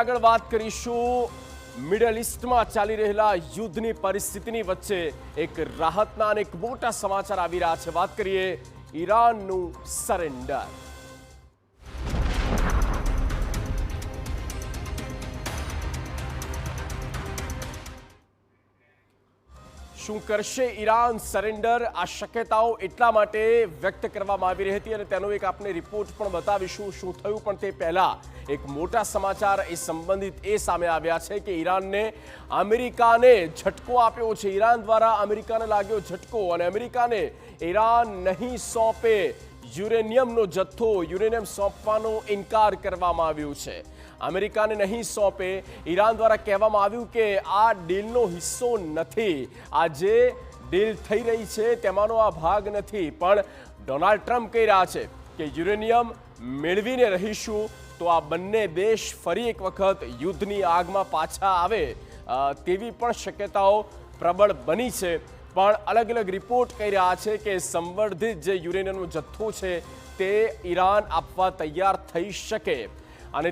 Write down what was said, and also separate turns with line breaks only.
આગળ વાત કરીશું મિડલ ઈસ્ટમાં ચાલી રહેલા યુદ્ધની પરિસ્થિતિની વચ્ચે એક રાહતના અને એક મોટા સમાચાર આવી રહ્યા છે। વાત કરીએ ઈરાનનું સરેન્ડર। શું કરશે ઈરાન સરેન્ડર? આ શક્યતાઓ એટલા માટે વ્યક્ત કરવામાં આવી રહી હતી અને તેનો એક આપણે રિપોર્ટ પણ બતાવીશું શું થયું। પણ તે પહેલા એક મોટા સમાચાર એ સંબંધિત એ સામે આવ્યા છે કે ઈરાનને અમેરિકાને ઝટકો આપ્યો છે। ઈરાન દ્વારા અમેરિકાને લાગ્યો ઝટકો અને અમેરિકાને ઈરાન નહીં સોંપે યુરેનિયમનો જથ્થો, યુરેનિયમ સોંપવાનો ઇનકાર કરવામાં આવ્યો છે। અમેરિકાને નહીં સોંપે, ઈરાન દ્વારા કહેવામાં આવ્યું કે આ ડીલનો હિસ્સો નથી, આ જે ડીલ થઈ રહી છે તેમાંનો આ ભાગ નથી। પણ ડોનાલ્ડ ટ્રમ્પ કહી રહ્યા છે કે યુરેનિયમ મેળવીને રહીશું તો આ બંને દેશ ફરી એક વખત યુદ્ધની આગમાં પાછા આવે તેવી પણ શક્યતાઓ પ્રબળ બની છે। પણ અલગ અલગ રિપોર્ટ કહી રહ્યા છે કે સંવર્ધિત જે યુરેનિયમનો જથ્થો છે તે ઈરાન આપવા તૈયાર થઈ શકે અને